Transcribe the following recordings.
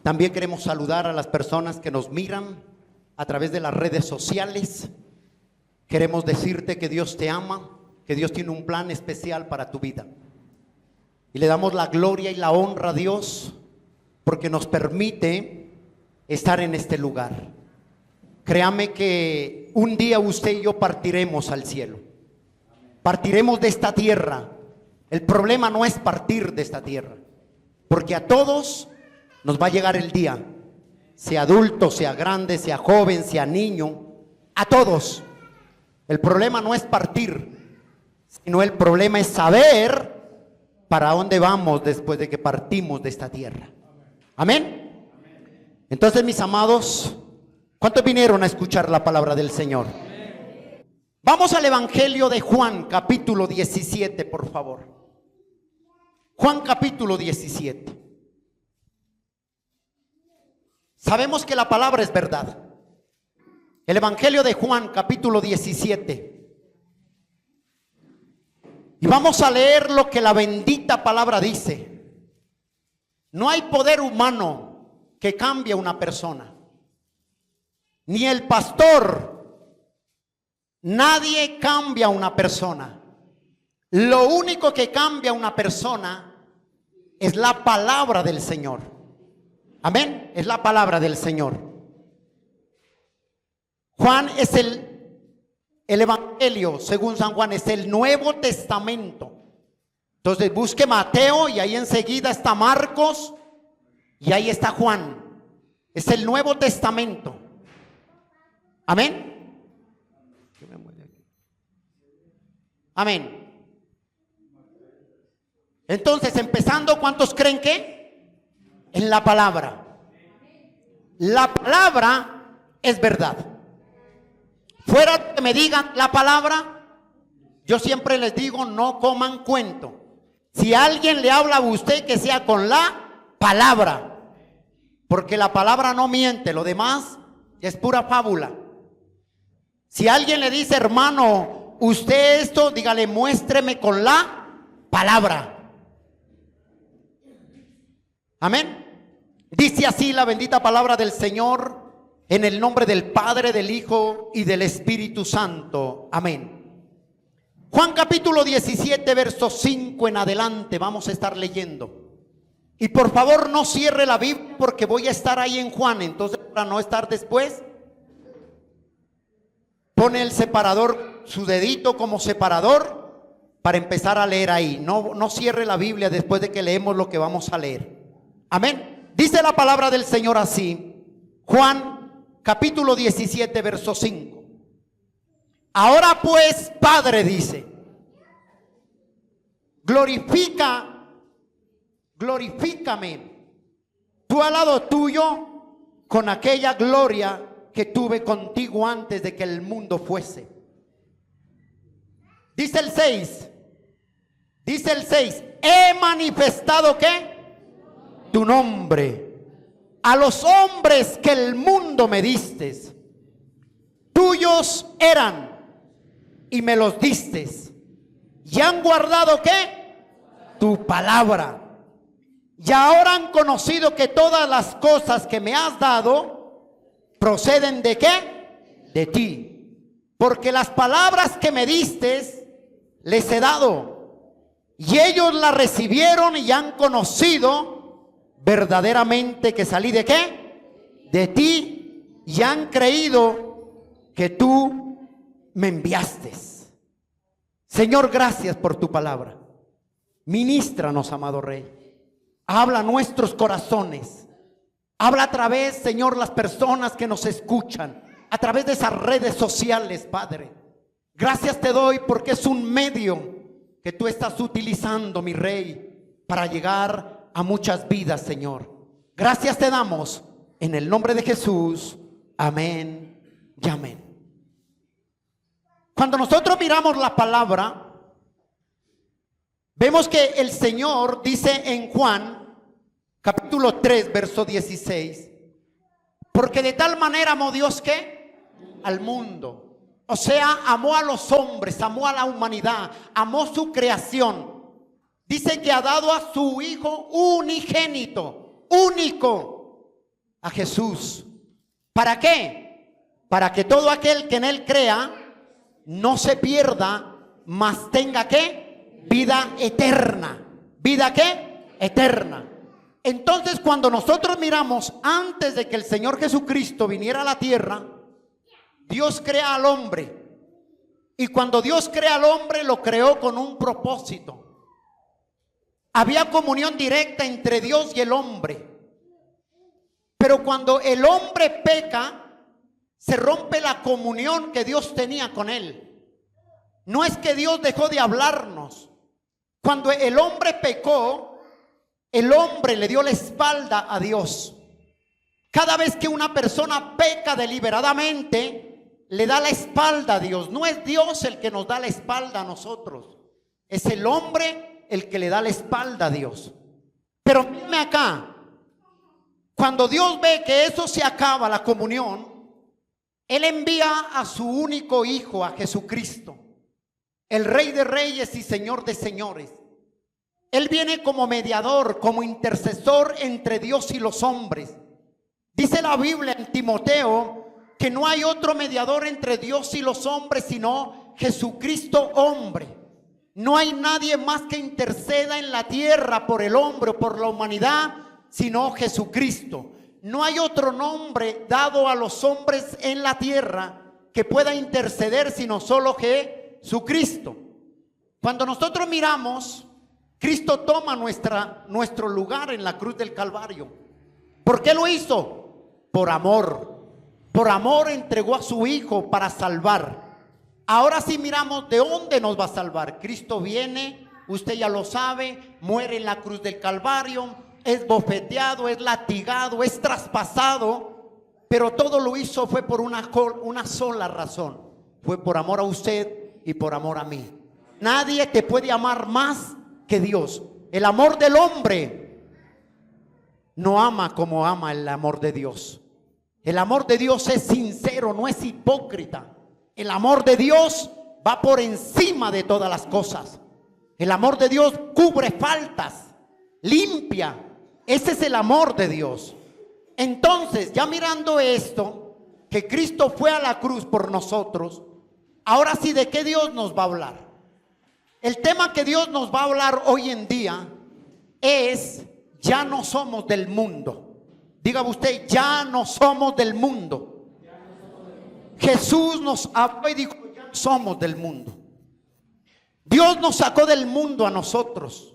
También queremos saludar a las personas que nos miran a través de las redes sociales. Queremos decirte que Dios te ama, que Dios tiene un plan especial para tu vida. Y le damos la gloria y la honra a Dios porque nos permite estar en este lugar. Créame que un día usted y yo partiremos al cielo. Partiremos de esta tierra. El problema no es partir de esta tierra, porque a todos nos va a llegar el día, sea adulto, sea grande, sea joven, sea niño, a todos. El problema no es partir, sino el problema es saber para dónde vamos después de que partimos de esta tierra. Amén. Entonces, mis amados, ¿cuántos vinieron a escuchar la palabra del Señor? Vamos al Evangelio de Juan, capítulo 17, por favor. Juan capítulo 17. Sabemos que la palabra es verdad. El Evangelio de Juan capítulo 17. Y vamos a leer lo que la bendita palabra dice. No hay poder humano que cambie a una persona. Ni el pastor. Nadie cambia a una persona. Lo único que cambia a una persona es la palabra del Señor. Amén, es la palabra del Señor. Juan es el Evangelio, según San Juan, es el Nuevo Testamento. Entonces busque Mateo y ahí enseguida está Marcos y ahí está Juan. Es el Nuevo Testamento. Amén. Amén. Entonces, empezando, ¿cuántos creen que? En la palabra. La palabra es verdad. Fuera que me digan la palabra, yo siempre les digo, no coman cuento. Si alguien le habla a usted, que sea con la palabra, porque la palabra no miente, lo demás es pura fábula. Si alguien le dice, hermano, usted esto, dígale, muéstreme con la palabra. Amén. Dice así la bendita palabra del Señor, en el nombre del Padre, del Hijo y del Espíritu Santo. Amén. Juan capítulo 17, verso 5 en adelante vamos a estar leyendo. Y por favor no cierre la Biblia porque voy a estar ahí en Juan. Entonces, para no estar después, pone el separador, su dedito como separador, para empezar a leer ahí. No cierre la Biblia después de que leemos lo que vamos a leer. Amén. Dice la palabra del Señor así. Juan capítulo 17, verso 5. Ahora pues, Padre, dice, glorifícame tú al lado tuyo con aquella gloria que tuve contigo antes de que el mundo fuese. Dice el 6. He manifestado ¿qué? Tu nombre a los hombres que el mundo me distes. Tuyos eran y me los distes, y han guardado ¿qué? Tu palabra. Y ahora han conocido que todas las cosas que me has dado proceden ¿de qué? De ti. Porque las palabras que me distes les he dado, y ellos las recibieron y han conocido verdaderamente que salí ¿de qué? De ti, y han creído que tú me enviaste. Señor, gracias por tu palabra. Ministranos, amado Rey. Habla a nuestros corazones. Habla a través, Señor, las personas que nos escuchan, a través de esas redes sociales, Padre. Gracias te doy porque es un medio que tú estás utilizando, mi Rey, para llegar a muchas vidas, Señor. Gracias te damos en el nombre de Jesús. Amén y amén. Cuando nosotros miramos la palabra, vemos que el Señor dice en Juan capítulo 3, verso 16, porque de tal manera amó Dios que al mundo, o sea, amó a los hombres, amó a la humanidad, amó su creación. Dice que ha dado a su Hijo unigénito, único, a Jesús. ¿Para qué? Para que todo aquel que en Él crea no se pierda, mas tenga ¿qué? Vida eterna. ¿Vida qué? Eterna. Entonces, cuando nosotros miramos, antes de que el Señor Jesucristo viniera a la tierra, Dios crea al hombre. Y cuando Dios crea al hombre, lo creó con un propósito. Había comunión directa entre Dios y el hombre. Pero cuando el hombre peca, se rompe la comunión que Dios tenía con él. No es que Dios dejó de hablarnos. Cuando el hombre pecó, el hombre le dio la espalda a Dios. Cada vez que una persona peca deliberadamente, le da la espalda a Dios. No es Dios el que nos da la espalda a nosotros. Es el hombre el que le da la espalda a Dios. Pero mírame acá. Cuando Dios ve que eso se acaba, la comunión, Él envía a su único Hijo, a Jesucristo, el Rey de Reyes y Señor de Señores. Él viene como mediador, como intercesor entre Dios y los hombres. Dice la Biblia en Timoteo que no hay otro mediador entre Dios y los hombres sino Jesucristo hombre. No hay nadie más que interceda en la tierra por el hombre o por la humanidad sino Jesucristo. No hay otro nombre dado a los hombres en la tierra que pueda interceder sino solo Jesucristo. Cuando nosotros miramos, Cristo toma nuestro lugar en la cruz del Calvario. ¿Por qué lo hizo? Por amor. Por amor entregó a su Hijo para salvar. Ahora sí miramos de dónde nos va a salvar. Cristo viene, usted ya lo sabe, muere en la cruz del Calvario, es bofeteado, es latigado, es traspasado, pero todo lo hizo fue por una sola razón. Fue por amor a usted y por amor a mí. Nadie te puede amar más que Dios. El amor del hombre no ama como ama el amor de Dios. El amor de Dios es sincero, no es hipócrita. El amor de Dios va por encima de todas las cosas. El amor de Dios cubre faltas, limpia. Ese es el amor de Dios. Entonces, ya mirando esto, que Cristo fue a la cruz por nosotros, ahora sí, ¿de qué Dios nos va a hablar? El tema que Dios nos va a hablar hoy en día es: ya no somos del mundo. Diga usted, ya no somos del mundo. Jesús nos habló y dijo, ya no somos del mundo. Dios nos sacó del mundo a nosotros.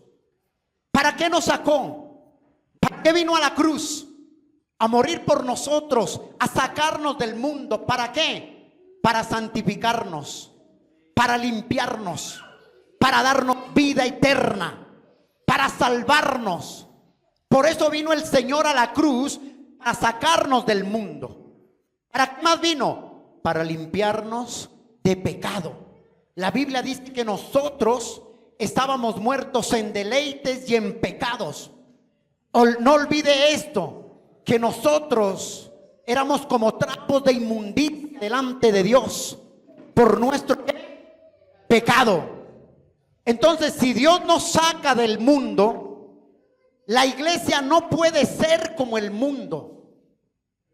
¿Para qué nos sacó? ¿Para qué vino a la cruz? A morir por nosotros, a sacarnos del mundo. ¿Para qué? Para santificarnos, para limpiarnos, para darnos vida eterna, para salvarnos. Por eso vino el Señor a la cruz, a sacarnos del mundo. ¿Para qué más vino? Para limpiarnos de pecado. La Biblia dice que nosotros estábamos muertos en deleites y en pecados. No olvide esto, que nosotros éramos como trapos de inmundicia delante de Dios por nuestro pecado. Entonces, si Dios nos saca del mundo, la iglesia no puede ser como el mundo.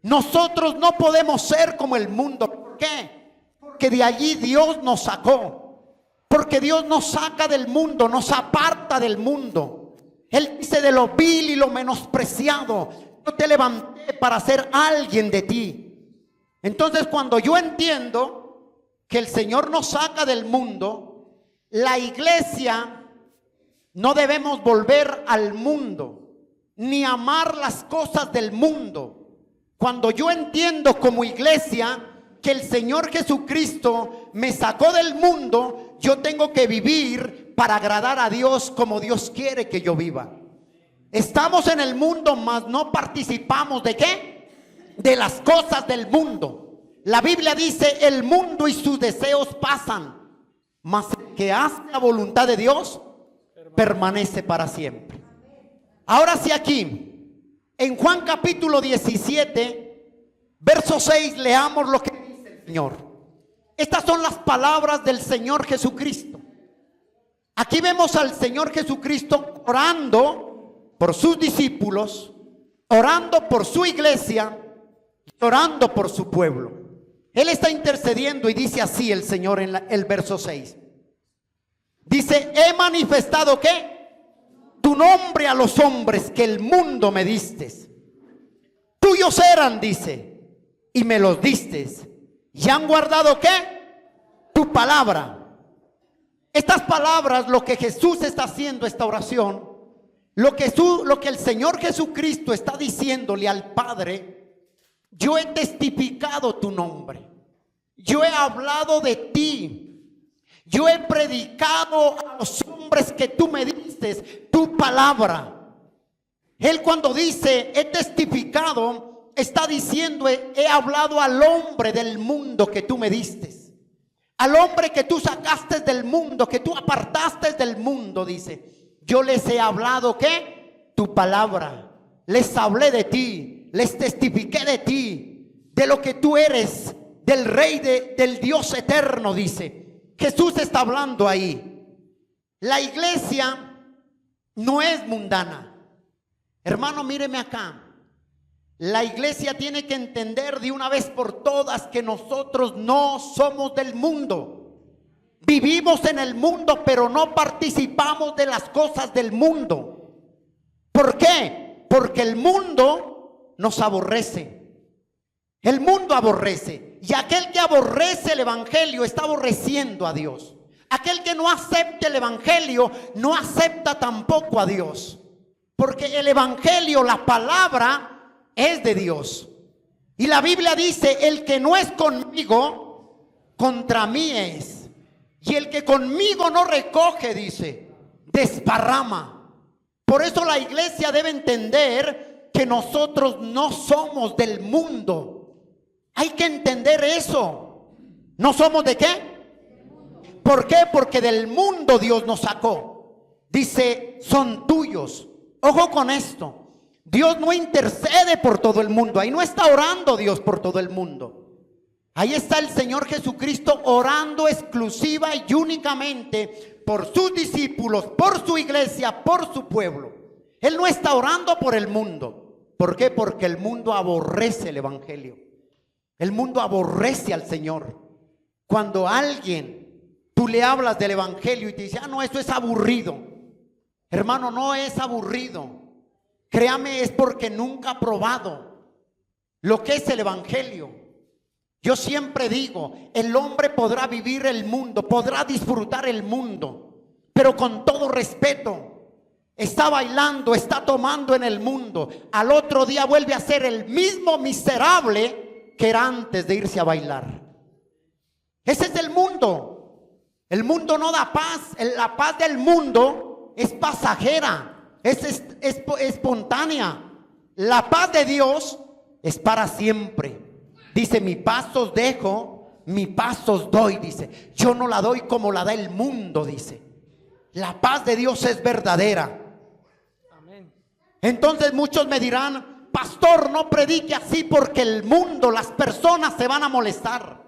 Nosotros no podemos ser como el mundo. ¿Por qué? Porque de allí Dios nos sacó. Porque Dios nos saca del mundo, nos aparta del mundo. Él dice: de lo vil y lo menospreciado, yo te levanté para ser alguien de ti. Entonces, cuando yo entiendo que el Señor nos saca del mundo, la iglesia no debemos volver al mundo, ni amar las cosas del mundo. Cuando yo entiendo como iglesia que el Señor Jesucristo me sacó del mundo, yo tengo que vivir para agradar a Dios como Dios quiere que yo viva. Estamos en el mundo, mas no participamos ¿de qué? De las cosas del mundo. La Biblia dice: el mundo y sus deseos pasan, mas el que hace la voluntad de Dios permanece para siempre. Ahora sí, aquí en Juan capítulo 17 verso 6 leamos lo que dice el Señor. Estas son las palabras del Señor Jesucristo. Aquí vemos al Señor Jesucristo orando por sus discípulos, orando por su iglesia, orando por su pueblo. Él está intercediendo y dice así el Señor en el verso 6. Dice, he manifestado ¿qué? Tu nombre a los hombres que el mundo me diste. Tuyos eran, dice, y me los diste. Y han guardado ¿qué? Tu palabra. Estas palabras, lo que Jesús está haciendo, esta oración, lo que el Señor Jesucristo está diciéndole al Padre: yo he testificado tu nombre, yo he hablado de ti, yo he predicado a los hombres que tú me diste tu palabra. Él, cuando dice he testificado, está diciendo he hablado al hombre del mundo que tú me diste, al hombre que tú sacaste del mundo, que tú apartaste del mundo. Dice, yo les he hablado ¿qué? Tu palabra. Les hablé de ti, les testifiqué de ti, de lo que tú eres, del Rey, del Dios eterno. Dice, Jesús está hablando ahí. La iglesia no es mundana. Hermano, míreme acá. La iglesia tiene que entender de una vez por todas que nosotros no somos del mundo. Vivimos en el mundo, pero no participamos de las cosas del mundo. ¿Por qué? Porque el mundo nos aborrece. El mundo aborrece. Y aquel que aborrece el evangelio está aborreciendo a Dios. Aquel que no acepte el evangelio no acepta tampoco a Dios. Porque el evangelio, la palabra, es de Dios. Y la Biblia dice, el que no es conmigo, contra mí es. Y el que conmigo no recoge, dice, desparrama. Por eso la iglesia debe entender que nosotros no somos del mundo. Hay que entender eso. ¿No somos de qué? ¿Por qué? Porque del mundo Dios nos sacó. Dice, son tuyos. Ojo con esto. Dios no intercede por todo el mundo. Ahí no está orando Dios por todo el mundo. Ahí está el Señor Jesucristo orando exclusiva y únicamente por sus discípulos, por su iglesia, por su pueblo. Él no está orando por el mundo. ¿Por qué? Porque el mundo aborrece el evangelio. El mundo aborrece al Señor. Cuando a alguien tú le hablas del evangelio y te dice, no, eso es aburrido. Hermano, no es aburrido. Créame, es porque nunca ha probado lo que es el evangelio. Yo siempre digo, el hombre podrá vivir el mundo, podrá disfrutar el mundo, pero con todo respeto. Está bailando, está tomando en el mundo. Al otro día vuelve a ser el mismo miserable que era antes de irse a bailar. Ese es el mundo. El mundo no da paz. La paz del mundo es pasajera. Es espontánea. La paz de Dios es para siempre. Dice, mi paz os dejo, mi paz os doy. Dice, yo no la doy como la da el mundo. Dice, la paz de Dios es verdadera. Amén. Entonces muchos me dirán, pastor, no predique así porque el mundo, las personas se van a molestar.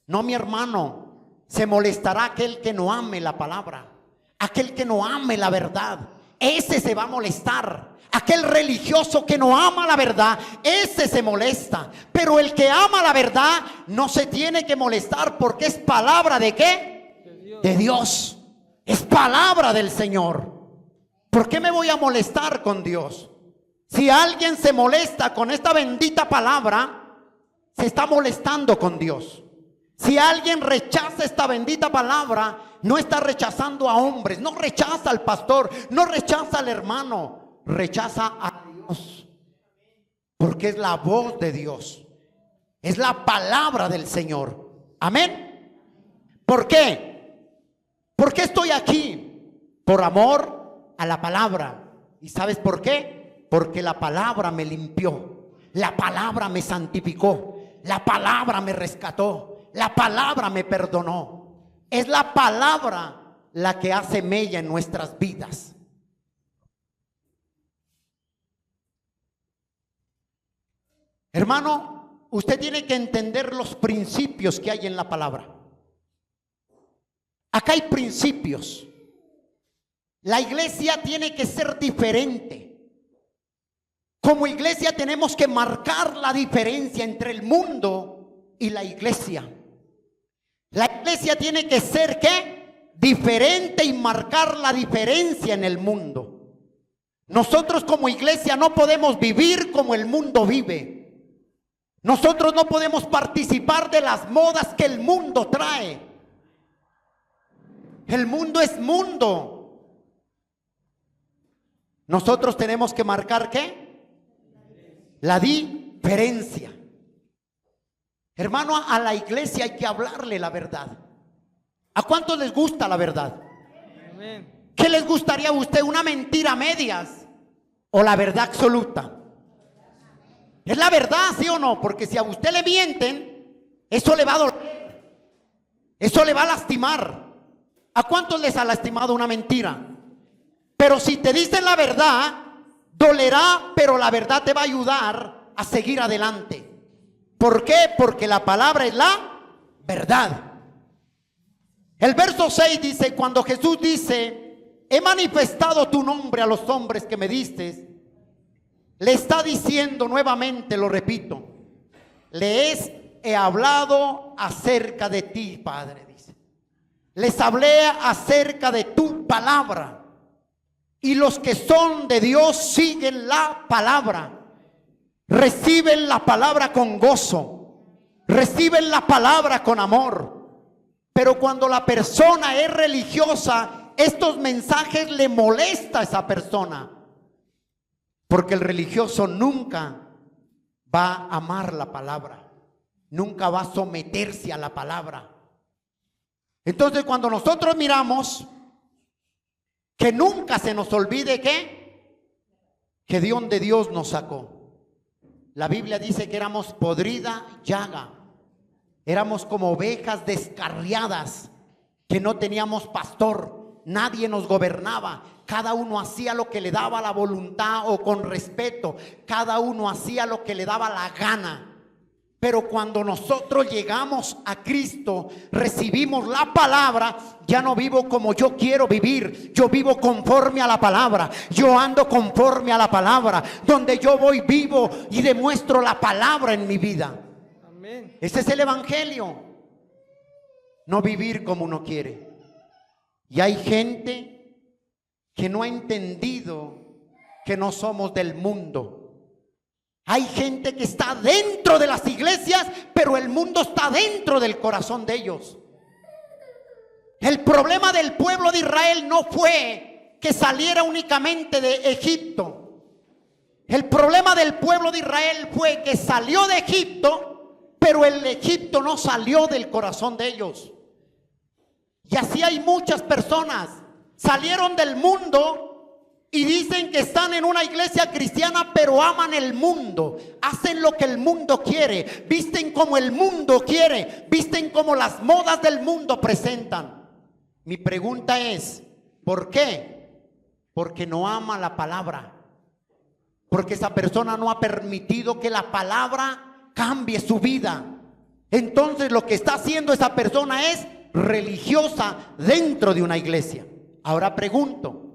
No, mi hermano, se molestará aquel que no ame la palabra, aquel que no ame la verdad. Ese se va a molestar. Aquel religioso que no ama la verdad, ese se molesta. Pero el que ama la verdad no se tiene que molestar, porque es palabra ¿de qué? De Dios. Es palabra del Señor. ¿Por qué me voy a molestar con Dios? Si alguien se molesta con esta bendita palabra, se está molestando con Dios. Si alguien rechaza esta bendita palabra, no está rechazando a hombres, no rechaza al pastor, no rechaza al hermano, rechaza a Dios. Porque es la voz de Dios, es la palabra del Señor. Amén. ¿Por qué? ¿Por qué estoy aquí? Por amor a la palabra. ¿Y sabes por qué? Porque la palabra me limpió, la palabra me santificó, la palabra me rescató, la palabra me perdonó. Es la palabra la que hace mella en nuestras vidas. Hermano, usted tiene que entender los principios que hay en la palabra. Acá hay principios. La iglesia tiene que ser diferente. como iglesia tenemos que marcar la diferencia entre el mundo y la iglesia. La iglesia tiene que ser, ¿qué? Diferente y marcar la diferencia en el mundo. Nosotros como iglesia no podemos vivir como el mundo vive. Nosotros no podemos participar de las modas que el mundo trae. El mundo es mundo. Nosotros tenemos que marcar, ¿qué? La diferencia. Hermano, a la iglesia hay que hablarle la verdad. ¿A cuántos les gusta la verdad? Amén. ¿Qué les gustaría a usted? ¿Una mentira a medias o la verdad absoluta? Es la verdad, ¿sí o no? Porque si a usted le mienten, eso le va a doler, eso le va a lastimar. ¿A cuántos les ha lastimado una mentira? Pero si te dicen la verdad, dolerá, pero la verdad te va a ayudar a seguir adelante. ¿Por qué? Porque la palabra es la verdad. El verso 6 dice, cuando Jesús dice, he manifestado tu nombre a los hombres que me diste, le está diciendo nuevamente, lo repito, he hablado acerca de ti, Padre, dice. Les hablé acerca de tu palabra. Y los que son de Dios siguen la palabra. Reciben la palabra con gozo. Reciben la palabra con amor. Pero cuando la persona es religiosa, estos mensajes le molesta a esa persona. Porque el religioso nunca va a amar la palabra. Nunca va a someterse a la palabra. Entonces cuando nosotros miramos, que nunca se nos olvide que de donde Dios nos sacó. La Biblia dice que éramos podrida llaga. Éramos como ovejas descarriadas, que no teníamos pastor. Nadie nos gobernaba. Cada uno hacía lo que le daba la voluntad o con respeto. Cada uno hacía lo que le daba la gana. Pero cuando nosotros llegamos a Cristo, recibimos la palabra, ya no vivo como yo quiero vivir. Yo vivo conforme a la palabra. Yo ando conforme a la palabra. Donde yo voy vivo y demuestro la palabra en mi vida. Amén. Ese es el evangelio. No vivir como uno quiere. Y hay gente que no ha entendido que no somos del mundo. Hay gente que está dentro de las iglesias, pero el mundo está dentro del corazón de ellos. El problema del pueblo de Israel no fue que saliera únicamente de Egipto. El problema del pueblo de Israel fue que salió de Egipto, pero el Egipto no salió del corazón de ellos. Y así hay muchas personas, salieron del mundo y dicen que están en una iglesia cristiana, pero aman el mundo. Hacen lo que el mundo quiere. Visten como el mundo quiere. Visten como las modas del mundo presentan. Mi pregunta es, ¿por qué? Porque no ama la palabra. Porque esa persona no ha permitido que la palabra cambie su vida. Entonces lo que está haciendo esa persona es religiosa dentro de una iglesia. Ahora pregunto,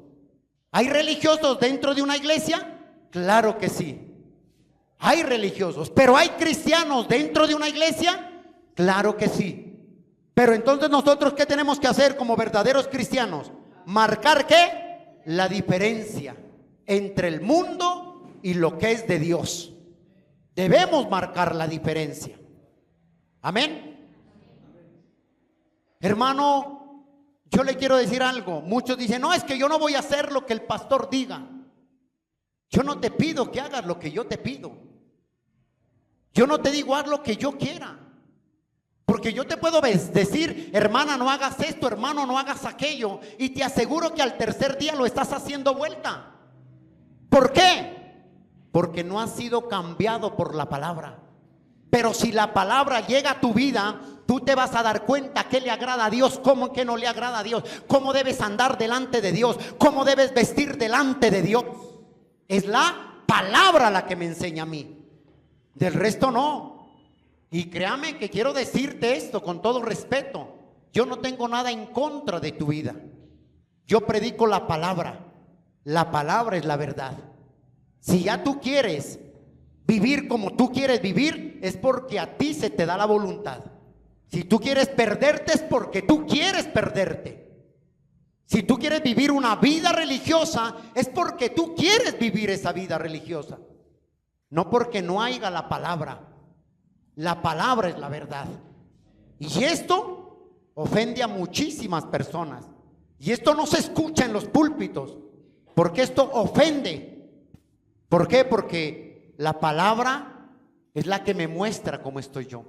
¿hay religiosos dentro de una iglesia? Claro que sí. Hay religiosos, pero ¿hay cristianos dentro de una iglesia? Claro que sí. Pero entonces nosotros, ¿qué tenemos que hacer como verdaderos cristianos? Marcar, ¿qué? La diferencia entre el mundo y lo que es de Dios. Debemos marcar la diferencia. Amén. Hermano, yo le quiero decir algo. Muchos dicen, no, es que yo no voy a hacer lo que el pastor diga. Yo no te pido que hagas lo que yo te pido. Yo no te digo haz lo que yo quiera. Porque yo te puedo decir, hermana, no hagas esto, hermano, no hagas aquello. Y te aseguro que al tercer día lo estás haciendo vuelta. ¿Por qué? Porque no has sido cambiado por la palabra. Pero si la palabra llega a tu vida, tú te vas a dar cuenta qué le agrada a Dios, cómo que no le agrada a Dios, cómo debes andar delante de Dios, cómo debes vestir delante de Dios. Es la palabra la que me enseña a mí. Del resto no. Y créame que quiero decirte esto con todo respeto. Yo no tengo nada en contra de tu vida. Yo predico la palabra. La palabra es la verdad. Si ya tú quieres vivir como tú quieres vivir, es porque a ti se te da la voluntad. Si tú quieres perderte, es porque tú quieres perderte. Si tú quieres vivir una vida religiosa, es porque tú quieres vivir esa vida religiosa. No porque no haya la palabra. La palabra es la verdad. Y esto ofende a muchísimas personas. Y esto no se escucha en los púlpitos, porque esto ofende. ¿Por qué? Porque la palabra es la que me muestra cómo estoy yo.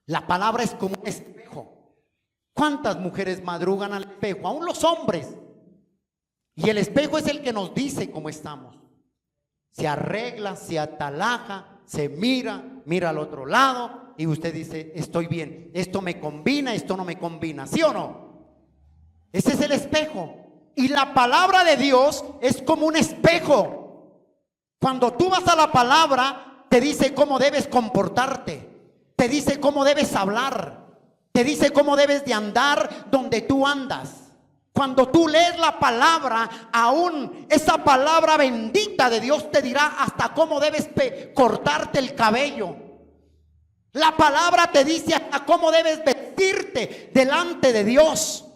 La palabra es como un espejo. ¿Cuántas mujeres madrugan al espejo? Aún los hombres. Y el espejo es el que nos dice cómo estamos. Se arregla, se atalaja, se mira, mira al otro lado y usted dice, estoy bien. Esto me combina, esto no me combina. ¿Sí o no? Ese es el espejo. Y la palabra de Dios es como un espejo. Cuando tú vas a la palabra, te dice cómo debes comportarte, te dice cómo debes hablar, te dice cómo debes de andar donde tú andas. Cuando tú lees la palabra, aún esa palabra bendita de Dios te dirá hasta cómo debes cortarte el cabello. La palabra te dice hasta cómo debes vestirte delante de Dios.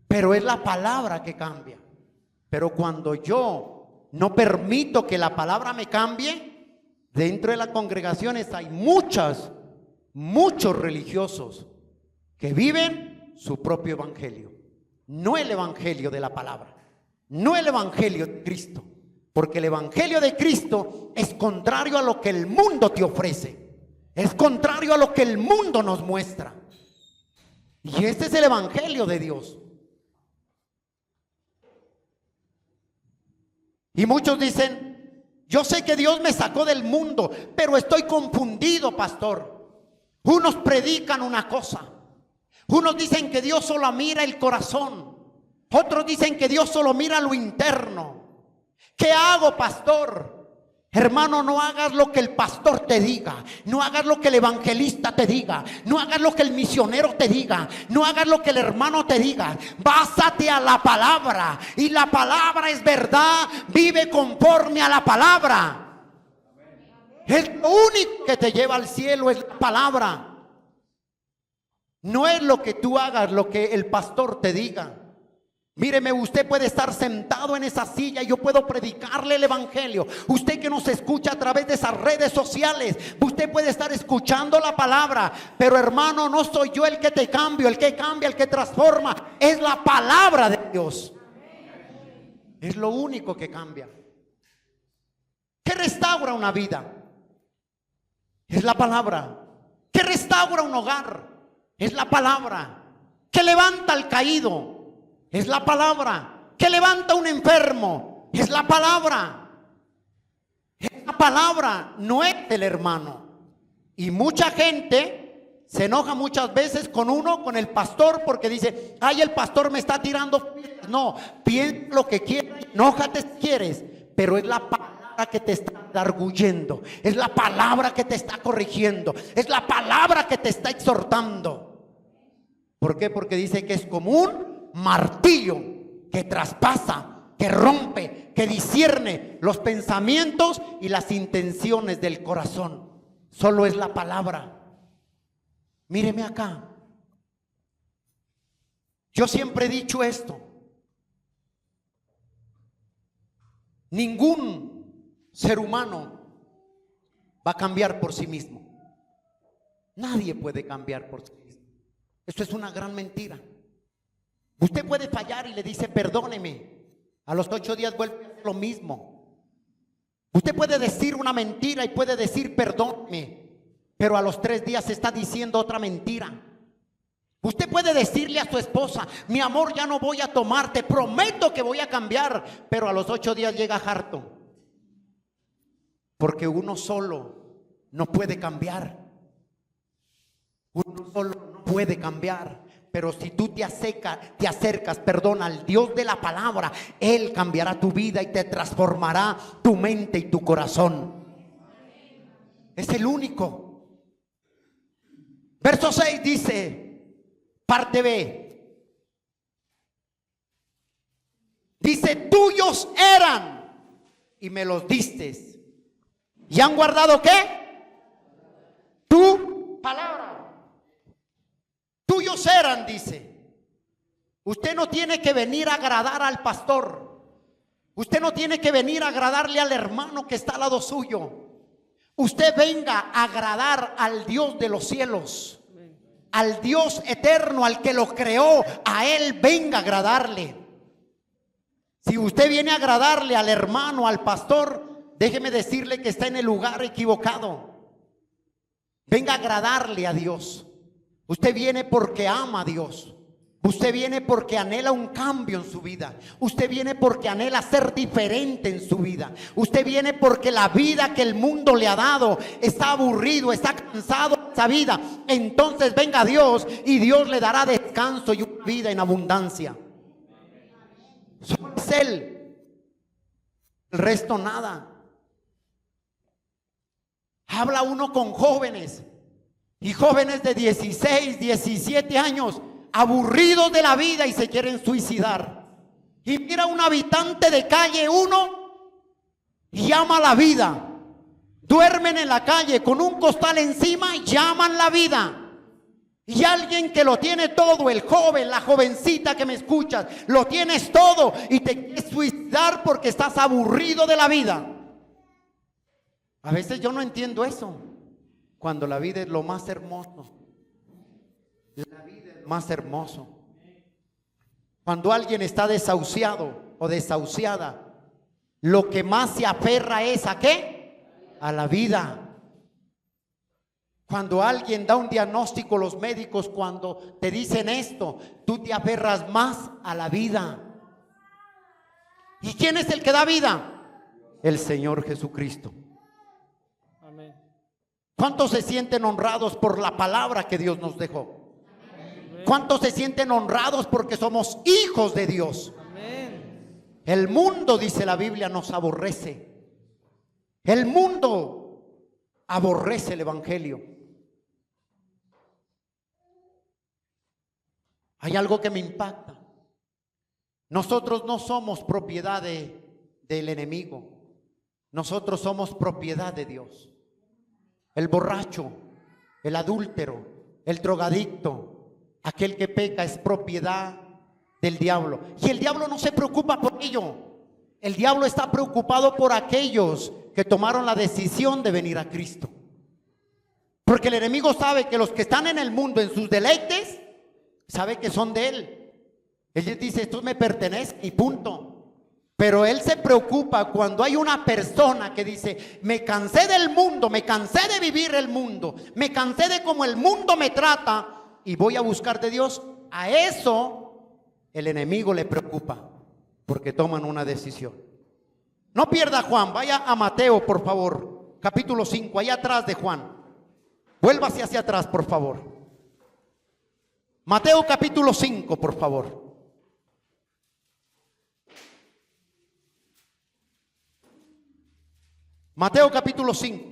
Pero es la palabra que cambia. Pero cuando yo no permito que la palabra me cambie, dentro de las congregaciones hay muchos religiosos que viven su propio evangelio, no el evangelio de la palabra, no el evangelio de Cristo, porque el evangelio de Cristo es contrario a lo que el mundo te ofrece, es contrario a lo que el mundo nos muestra. Y este es el evangelio de Dios. Y muchos dicen, yo sé que Dios me sacó del mundo, pero estoy confundido, pastor. Unos predican una cosa, unos dicen que Dios solo mira el corazón, otros dicen que Dios solo mira lo interno. ¿Qué hago, pastor? Hermano, no hagas lo que el pastor te diga, no hagas lo que el evangelista te diga, no hagas lo que el misionero te diga, no hagas lo que el hermano te diga. Básate a la palabra, y la palabra es verdad. Vive conforme a la palabra. Es lo único que te lleva al cielo, es la palabra. No es lo que tú hagas, lo que el pastor te diga. Míreme, usted puede estar sentado en esa silla y yo puedo predicarle el evangelio. Usted que nos escucha a través de esas redes sociales, usted puede estar escuchando la palabra, pero hermano, no soy yo el que te cambio, el que cambia, el que transforma, es la palabra de Dios. Es lo único que cambia. ¿Qué restaura una vida? Es la palabra. ¿Qué restaura un hogar? Es la palabra. ¿Qué levanta al caído? Es la palabra. ¿Qué levanta a un enfermo? Es la palabra. Es la palabra, no es el hermano. Y mucha gente se enoja muchas veces con uno, con el pastor, porque dice, ay, el pastor me está tirando. No, piensa lo que quieras, enójate si quieres, pero es la palabra que te está arguyendo, es la palabra que te está corrigiendo, es la palabra que te está exhortando. ¿Por qué? Porque dice que es común martillo que traspasa, que rompe, que discierne los pensamientos y las intenciones del corazón. Solo es la palabra. Míreme acá. Yo siempre he dicho esto. Ningún ser humano va a cambiar por sí mismo. Nadie puede cambiar por sí mismo. Esto es una gran mentira. Usted puede fallar y le dice perdóneme, a los 8 días vuelve a hacer lo mismo. Usted puede decir una mentira y puede decir perdóneme, pero a los 3 días está diciendo otra mentira. Usted puede decirle a su esposa, mi amor, ya no voy a tomar, te prometo que voy a cambiar, pero a los 8 días llega harto. Porque uno solo no puede cambiar. Uno solo no puede cambiar. Pero si tú te acercas, al Dios de la palabra, Él cambiará tu vida y te transformará tu mente y tu corazón. Es el único. Verso 6 dice, parte B. Dice, tuyos eran. y me los diste. ¿Y han guardado qué? Tu palabra. Tuyos eran, dice. Usted no tiene que venir a agradar al pastor. Usted no tiene que venir a agradarle al hermano que está al lado suyo. Usted venga a agradar al Dios de los cielos, al Dios eterno, al que lo creó. A Él venga a agradarle. Si usted viene a agradarle al hermano, al pastor, déjeme decirle que está en el lugar equivocado. Venga a agradarle a Dios. Usted viene porque ama a Dios. Usted viene porque anhela un cambio en su vida. Usted viene porque anhela ser diferente en su vida. Usted viene porque la vida que el mundo le ha dado está aburrido, está cansado de esa vida. Entonces venga Dios y Dios le dará descanso y una vida en abundancia. Solo es Él. El resto nada. Habla uno con jóvenes y jóvenes de 16, 17 años, aburridos de la vida y se quieren suicidar. Y mira un habitante de calle uno y llama la vida. Duermen en la calle con un costal encima y llaman la vida. Y alguien que lo tiene todo, el joven, la jovencita que me escuchas, lo tienes todo y te quieres suicidar porque estás aburrido de la vida. A veces yo no entiendo eso, cuando la vida es lo más hermoso. La vida es lo más hermoso. Cuando alguien está desahuciado o desahuciada, lo que más se aferra es ¿a qué? A la vida. Cuando alguien da un diagnóstico, los médicos cuando te dicen esto, tú te aferras más a la vida. ¿Y quién es el que da vida? El Señor Jesucristo. Amén. ¿Cuántos se sienten honrados por la palabra que Dios nos dejó? ¿Cuántos se sienten honrados porque somos hijos de Dios? Amén. El mundo, dice la Biblia, nos aborrece. El mundo aborrece el evangelio. Hay algo que me impacta. Nosotros no somos propiedad del enemigo. Nosotros somos propiedad de Dios. El borracho, el adúltero, el drogadicto, aquel que peca es propiedad del diablo. Y el diablo no se preocupa por ello. El diablo está preocupado por aquellos que tomaron la decisión de venir a Cristo. Porque el enemigo sabe que los que están en el mundo en sus deleites, sabe que son de él. Él dice, esto me pertenece y punto. Pero él se preocupa cuando hay una persona que dice, me cansé del mundo, me cansé de vivir el mundo, me cansé de cómo el mundo me trata y voy a buscar de Dios. A eso el enemigo le preocupa porque toman una decisión. No pierda Juan, vaya a Mateo por favor, capítulo 5, allá atrás de Juan. Vuélvase hacia atrás por favor. Mateo capítulo 5 por favor. Mateo capítulo 5.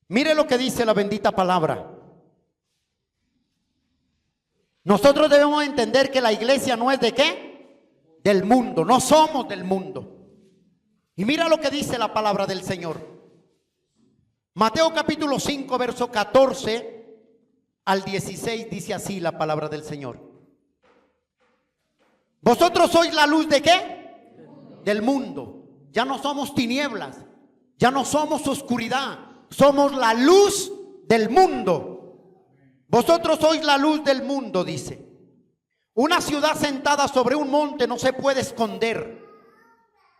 Mire lo que dice la bendita palabra. Nosotros debemos entender que la iglesia no es de ¿qué? Del mundo, no somos del mundo. Y mira lo que dice la palabra del Señor. Mateo capítulo 5, verso 14 al 16 dice así la palabra del Señor. Vosotros sois la luz de ¿qué? Del mundo. Ya no somos tinieblas, ya no somos oscuridad, somos la luz del mundo. Vosotros sois la luz del mundo, dice. Una ciudad sentada sobre un monte no se puede esconder,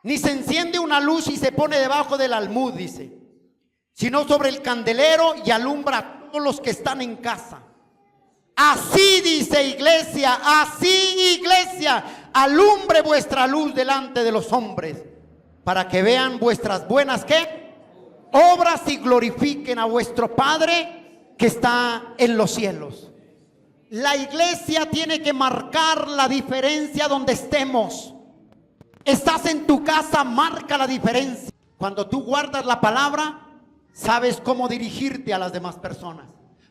ni se enciende una luz y se pone debajo del almud, dice, sino sobre el candelero y alumbra a todos los que están en casa. Así dice iglesia, así iglesia, alumbre vuestra luz delante de los hombres, para que vean vuestras buenas ¿qué? Obras y glorifiquen a vuestro Padre que está en los cielos. La iglesia tiene que marcar la diferencia donde estemos. Estás en tu casa, marca la diferencia. Cuando tú guardas la palabra, sabes cómo dirigirte a las demás personas.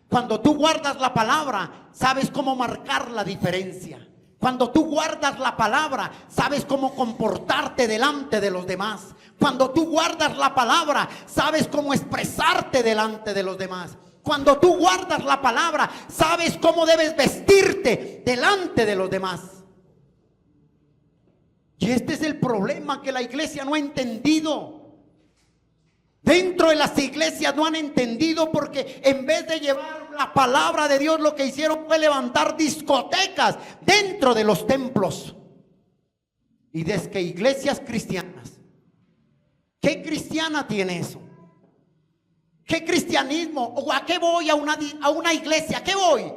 Cuando tú guardas la palabra, sabes cómo marcar la diferencia. Cuando tú guardas la palabra, sabes cómo comportarte delante de los demás. Cuando tú guardas la palabra, sabes cómo expresarte delante de los demás. Cuando tú guardas la palabra, sabes cómo debes vestirte delante de los demás. Y este es el problema que la iglesia no ha entendido. Dentro de las iglesias no han entendido, porque en vez de llevar la palabra de Dios, lo que hicieron fue levantar discotecas dentro de los templos. Y desde que iglesias cristianas, ¿qué cristiana tiene eso? ¿Qué cristianismo? ¿O a qué voy a una iglesia? ¿A qué voy?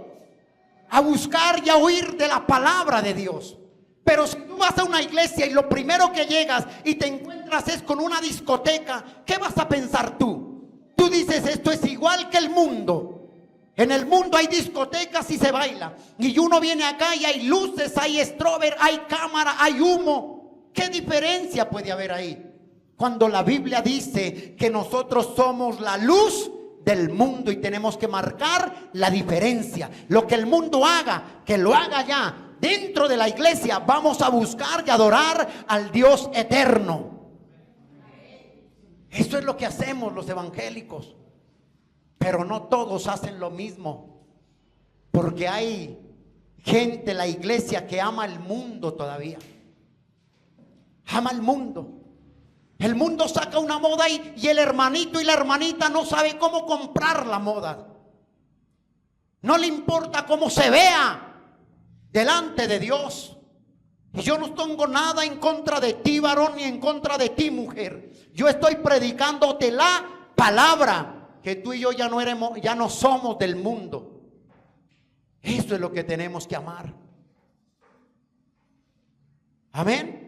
A buscar y a oír de la palabra de Dios. Pero si tú vas a una iglesia y lo primero que llegas y te encuentras es con una discoteca, ¿qué vas a pensar tú? Tú dices, esto es igual que el mundo. En el mundo hay discotecas y se baila. Y uno viene acá y hay luces, hay strober, hay cámara, hay humo. ¿Qué diferencia puede haber ahí? Cuando la Biblia dice que nosotros somos la luz del mundo y tenemos que marcar la diferencia. Lo que el mundo haga, que lo haga ya. Dentro de la iglesia vamos a buscar y adorar al Dios eterno. Eso es lo que hacemos los evangélicos. Pero no todos hacen lo mismo. Porque hay gente en la iglesia que ama el mundo todavía. Ama el mundo. El mundo saca una moda y el hermanito y la hermanita no sabe cómo comprar la moda. No le importa cómo se vea delante de Dios. Y yo no tengo nada en contra de ti, varón, ni en contra de ti, mujer. Yo estoy predicándote la palabra, que tú y yo ya no somos del mundo. Eso es lo que tenemos que amar. Amén.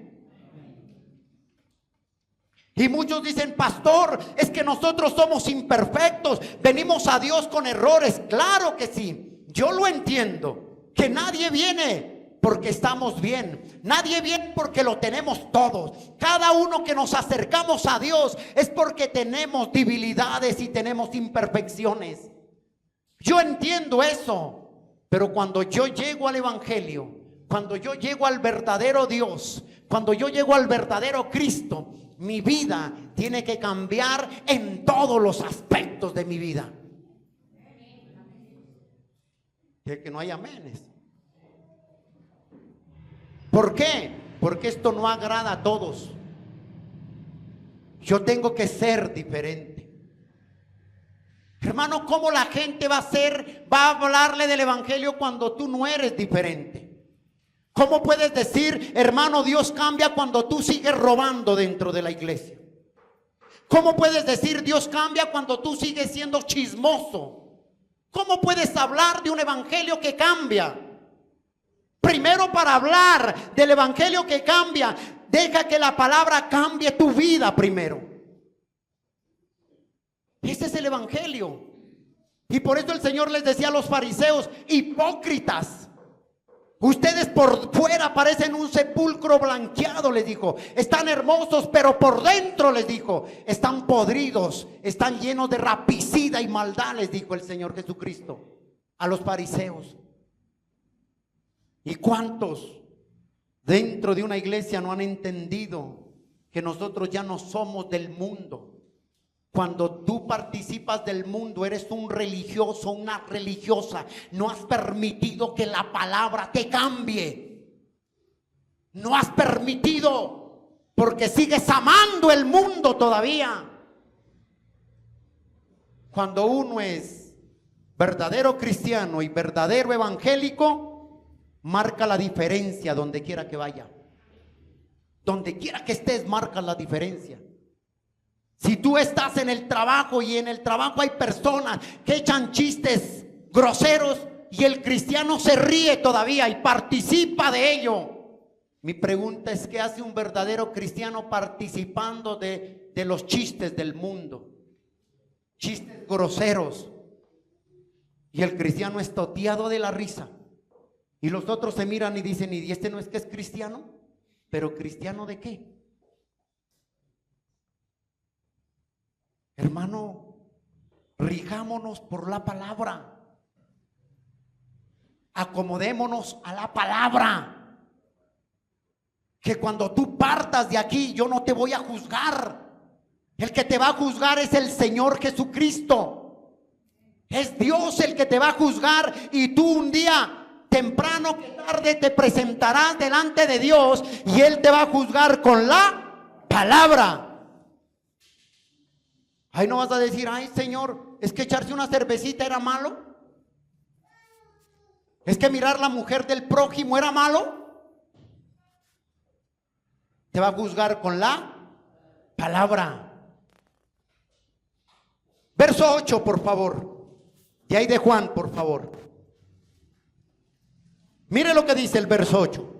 Y muchos dicen, pastor, es que nosotros somos imperfectos, venimos a Dios con errores. Claro que sí, yo lo entiendo, que nadie viene porque estamos bien, nadie viene porque lo tenemos todos. Cada uno que nos acercamos a Dios es porque tenemos debilidades y tenemos imperfecciones. Yo entiendo eso, pero cuando yo llego al evangelio, cuando yo llego al verdadero Dios, cuando yo llego al verdadero Cristo, mi vida tiene que cambiar en todos los aspectos de mi vida. Que no hay amenes. ¿Por qué? Porque esto no agrada a todos. Yo tengo que ser diferente. Hermano, ¿cómo la gente va a hablarle del evangelio cuando tú no eres diferente? ¿Cómo puedes decir, hermano, Dios cambia cuando tú sigues robando dentro de la iglesia? ¿Cómo puedes decir, Dios cambia cuando tú sigues siendo chismoso? ¿Cómo puedes hablar de un evangelio que cambia? Primero, para hablar del evangelio que cambia, deja que la palabra cambie tu vida primero. Ese es el evangelio. Y por eso el Señor les decía a los fariseos, hipócritas. Ustedes por fuera parecen un sepulcro blanqueado, les dijo. Están hermosos, pero por dentro, les dijo, están podridos, están llenos de rapicida y maldad, les dijo el Señor Jesucristo a los fariseos. ¿Y cuántos dentro de una iglesia no han entendido que nosotros ya no somos del mundo? Cuando tú participas del mundo, eres un religioso, una religiosa. No has permitido que la palabra te cambie. No has permitido, porque sigues amando el mundo todavía. Cuando uno es verdadero cristiano y verdadero evangélico, marca la diferencia donde quiera que vaya. Donde quiera que estés, marca la diferencia. Si tú estás en el trabajo y en el trabajo hay personas que echan chistes groseros y el cristiano se ríe todavía y participa de ello, mi pregunta es, ¿qué hace un verdadero cristiano participando de los chistes del mundo? Chistes groseros. Y el cristiano es toteado de la risa. Y los otros se miran y dicen, ¿y este no es que es cristiano? ¿Pero cristiano de qué? Hermano, rijámonos por la palabra. Acomodémonos a la palabra. que cuando tú partas de aquí yo no te voy a juzgar. El que te va a juzgar es el Señor Jesucristo. Es Dios el que te va a juzgar, y tú un día, temprano que tarde, te presentarás delante de Dios y Él te va a juzgar con la palabra. Ahí no vas a decir, ay Señor, es que echarse una cervecita era malo. Es que mirar la mujer del prójimo era malo. Te va a juzgar con la palabra. Verso 8, por favor. De ahí de Juan, por favor. Mire lo que dice el verso 8.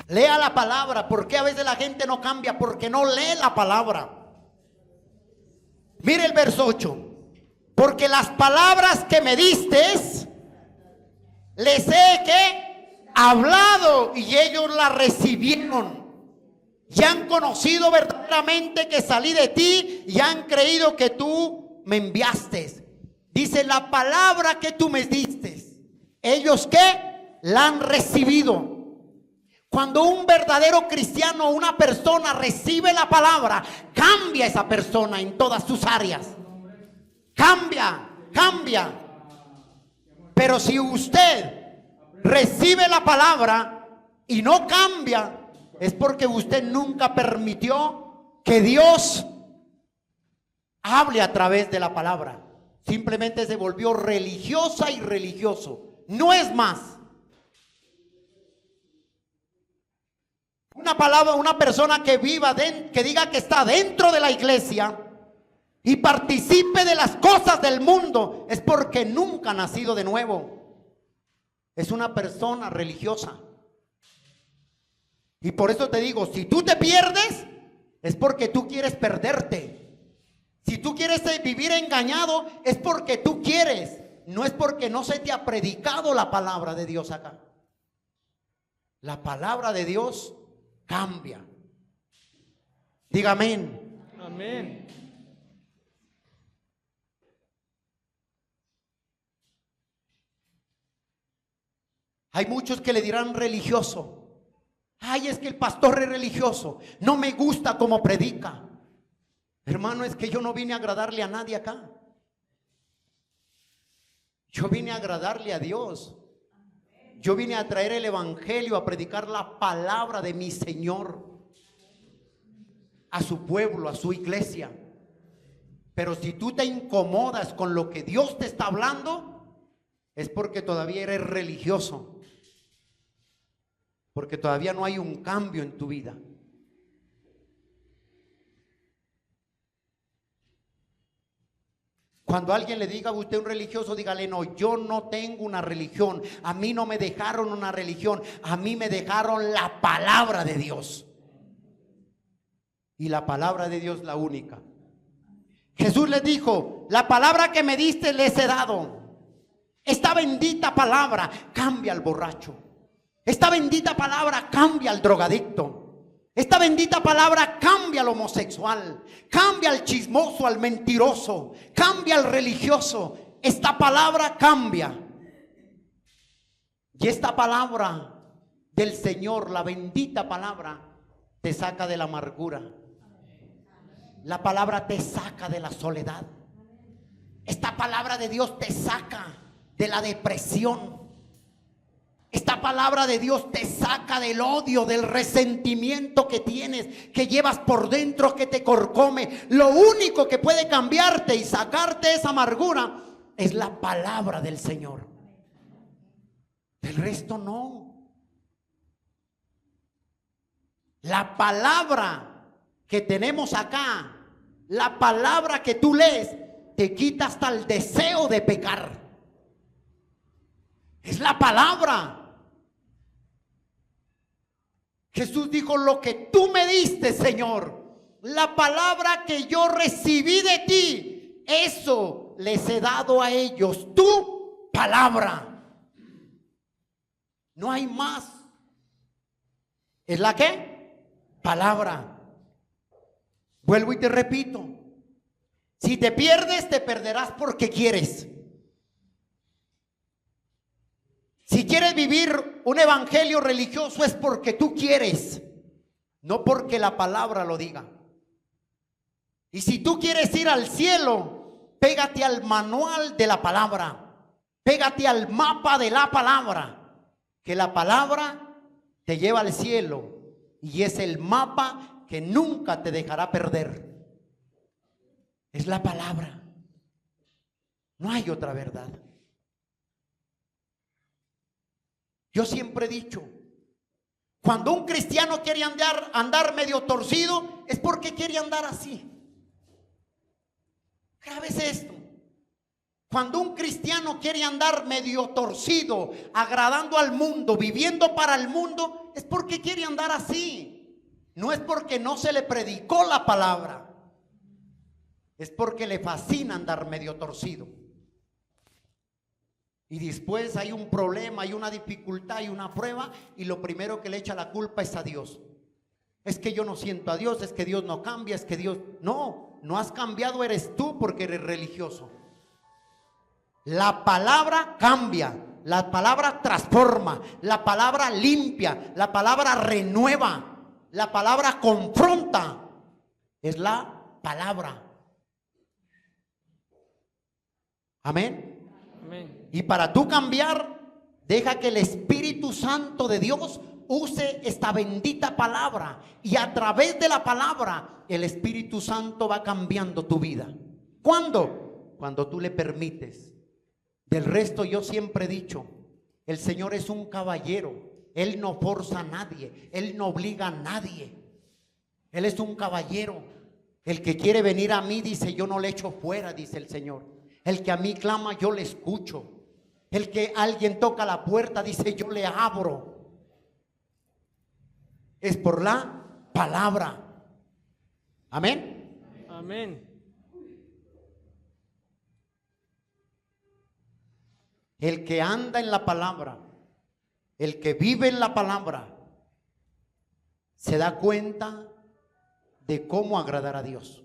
Lea la palabra. ¿Por qué a veces la gente no cambia? Porque no lee la palabra. Mire el verso 8. Porque las palabras que me distes, les he que hablado, y ellos la recibieron. Y han conocido verdaderamente que salí de ti, y han creído que tú me enviaste. Dice, la palabra que tú me diste, ellos que la han recibido. Cuando un verdadero cristiano, una persona recibe la palabra, cambia esa persona en todas sus áreas. Cambia. Pero si usted recibe la palabra y no cambia, es porque usted nunca permitió que Dios hable a través de la palabra. Simplemente se volvió religiosa y religioso. No es más. Una persona que viva, que diga que está dentro de la iglesia y participe de las cosas del mundo, es porque nunca ha nacido de nuevo. Es una persona religiosa. Y por eso te digo, si tú te pierdes, es porque tú quieres perderte. Si tú quieres vivir engañado, es porque tú quieres. No es porque no se te ha predicado la palabra de Dios acá. La palabra de Dios cambia. Diga amén. Amén. Hay muchos que le dirán religioso. Ay, es que el pastor es religioso. No me gusta cómo predica. Hermano, es que yo no vine a agradarle a nadie acá. Yo vine a agradarle a Dios. Yo vine a traer el evangelio, a predicar la palabra de mi Señor a su pueblo, a su iglesia. Pero si tú te incomodas con lo que Dios te está hablando, es porque todavía eres religioso. Porque todavía no hay un cambio en tu vida. Cuando alguien le diga a usted un religioso, dígale, no, yo no tengo una religión. A mí no me dejaron una religión. A mí me dejaron la palabra de Dios. Y la palabra de Dios la única. Jesús les dijo, la palabra que me diste les he dado. Esta bendita palabra cambia al borracho. Esta bendita palabra cambia al drogadicto. Esta bendita palabra cambia al homosexual, cambia al chismoso, al mentiroso, cambia al religioso. Esta palabra cambia. Y esta palabra del Señor, la bendita palabra, te saca de la amargura. La palabra te saca de la soledad. Esta palabra de Dios te saca de la depresión. Esta palabra de Dios te saca del odio, del resentimiento que tienes, que llevas por dentro, que te corcome. Lo único que puede cambiarte y sacarte esa amargura es la palabra del Señor. El resto no. La palabra que tenemos acá, la palabra que tú lees, te quita hasta el deseo de pecar. Es la palabra. Jesús dijo, lo que tú me diste, Señor, la palabra que yo recibí de ti, eso les he dado a ellos, tu palabra. No hay más. ¿Es la qué? Palabra. Vuelvo y te repito, si te pierdes, te perderás porque quieres. Si quieres vivir un evangelio religioso es porque tú quieres, no porque la palabra lo diga. Y si tú quieres ir al cielo, pégate al manual de la palabra, pégate al mapa de la palabra, que la palabra te lleva al cielo y es el mapa que nunca te dejará perder. Es la palabra, no hay otra verdad. Yo siempre he dicho, cuando un cristiano quiere andar medio torcido, es porque quiere andar así. Grábese esto. Cuando un cristiano quiere andar medio torcido, agradando al mundo, viviendo para el mundo, es porque quiere andar así. No es porque no se le predicó la palabra. Es porque le fascina andar medio torcido. Y después hay un problema, hay una dificultad, hay una prueba, y lo primero que le echa la culpa es a Dios. Es que yo no siento a Dios, es que Dios no cambia, es que Dios... No has cambiado, eres tú porque eres religioso. La palabra cambia, la palabra transforma, la palabra limpia, la palabra renueva, la palabra confronta. Es la palabra. Amén. Amén. Y para tú cambiar, deja que el Espíritu Santo de Dios use esta bendita palabra, y a través de la palabra el Espíritu Santo va cambiando tu vida. ¿Cuándo? Cuando tú le permites. Del resto yo siempre he dicho, el Señor es un caballero, Él no forza a nadie, Él no obliga a nadie. Él es un caballero. El que quiere venir a mí, dice, yo no le echo fuera, dice el Señor. El que a mí clama, yo le escucho. El que alguien toca la puerta, dice, yo le abro. Es por la palabra. Amén. Amén. El que anda en la palabra, el que vive en la palabra, se da cuenta de cómo agradar a Dios.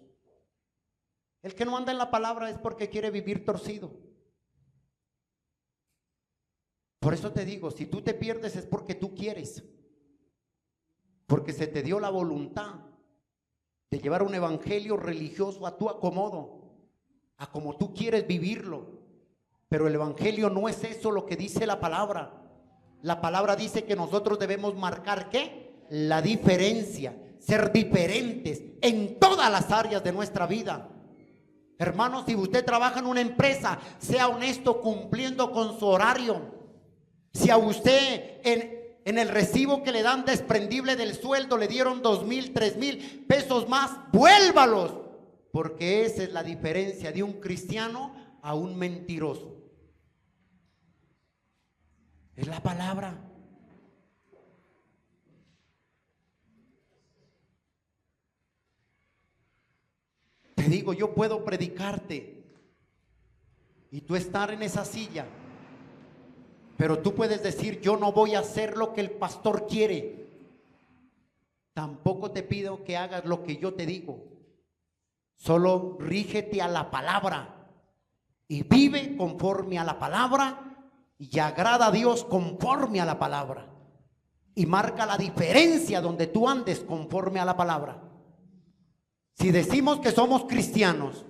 El que no anda en la palabra es porque quiere vivir torcido. Por eso te digo, si tú te pierdes es porque tú quieres. Porque se te dio la voluntad de llevar un evangelio religioso a tu acomodo, a como tú quieres vivirlo. Pero el evangelio no es eso lo que dice la palabra. La palabra dice que nosotros debemos marcar ¿qué? La diferencia, ser diferentes en todas las áreas de nuestra vida. Hermanos, si usted trabaja en una empresa, sea honesto cumpliendo con su horario. Si a usted en el recibo que le dan desprendible del sueldo le dieron 2,000, 3,000 pesos más, vuélvalos, porque esa es la diferencia de un cristiano a un mentiroso. Es la palabra. Te digo, yo puedo predicarte y tú estar en esa silla, pero tú puedes decir, yo no voy a hacer lo que el pastor quiere. Tampoco te pido que hagas lo que yo te digo. Solo rígete a la palabra y vive conforme a la palabra y agrada a Dios conforme a la palabra. Y marca la diferencia donde tú andes conforme a la palabra. Si decimos que somos cristianos,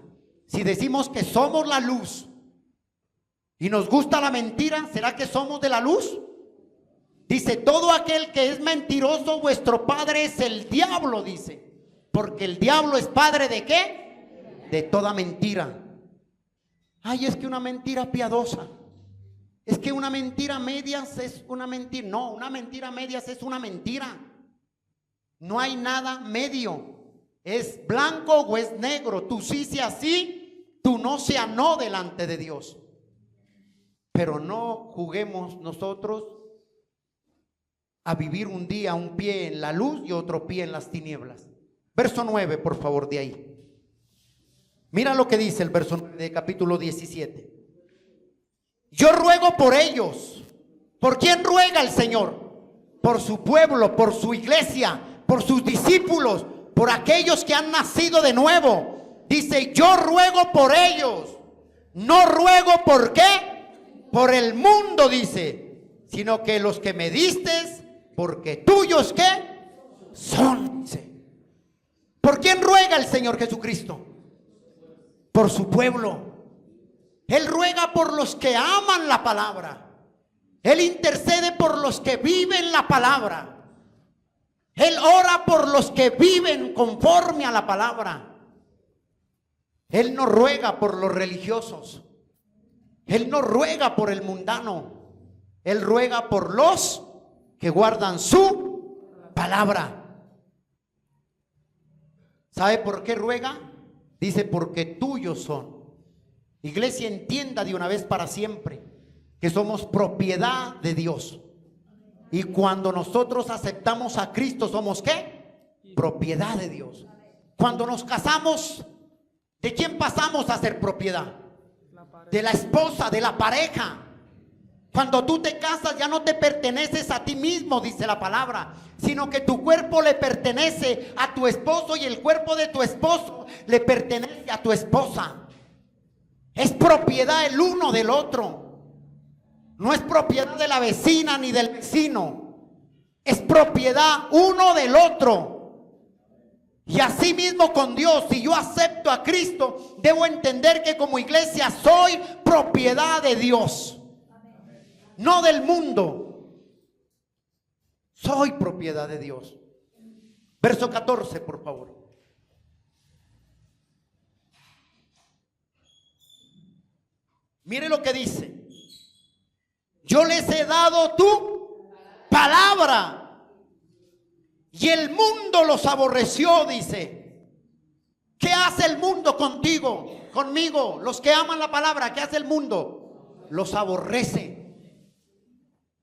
si decimos que somos la luz y nos gusta la mentira, ¿será que somos de la luz? Dice, todo aquel que es mentiroso, vuestro padre es el diablo, dice. Porque el diablo es padre ¿de qué? De toda mentira. Ay, es que una mentira piadosa. Es que una mentira a medias es una mentira. No, una mentira a medias es una mentira. No hay nada medio. Es blanco o es negro. Tú sí sea sí, tú no sea no delante de Dios. Pero no juguemos nosotros a vivir un día un pie en la luz y otro pie en las tinieblas. Verso 9, por favor, de ahí. Mira lo que dice el verso 9 de capítulo 17. Yo ruego por ellos. ¿Por quién ruega el Señor? Por su pueblo, por su iglesia, por sus discípulos, por aquellos que han nacido de nuevo. Dice, yo ruego por ellos. No ruego ¿por qué? Por el mundo, dice. sino que los que me diste, porque tuyos ¿qué? Son, dice. ¿Por quién ruega el Señor Jesucristo? Por su pueblo. Él ruega por los que aman la palabra. Él intercede por los que viven la palabra. Él ora por los que viven conforme a la palabra. Él no ruega por los religiosos. Él no ruega por el mundano. Él ruega por los que guardan su palabra. ¿Sabe por qué ruega? Dice, porque tuyos son. Iglesia, entienda de una vez para siempre que somos propiedad de Dios. Y cuando nosotros aceptamos a Cristo, ¿somos qué? Propiedad de Dios. Cuando nos casamos, ¿de quién pasamos a ser propiedad? De la esposa, de la pareja. Cuando tú te casas ya no te perteneces a ti mismo, dice la palabra, sino que tu cuerpo le pertenece a tu esposo y el cuerpo de tu esposo le pertenece a tu esposa. Es propiedad el uno del otro. No es propiedad de la vecina ni del vecino. Es propiedad uno del otro. Y así mismo con Dios, si yo acepto a Cristo, debo entender que como iglesia soy propiedad de Dios, no del mundo. Soy propiedad de Dios. Verso 14, por favor. Mire lo que dice. Yo les he dado tu palabra y el mundo los aborreció, dice. ¿Qué hace el mundo contigo, conmigo? Los que aman la palabra, ¿qué hace el mundo? Los aborrece.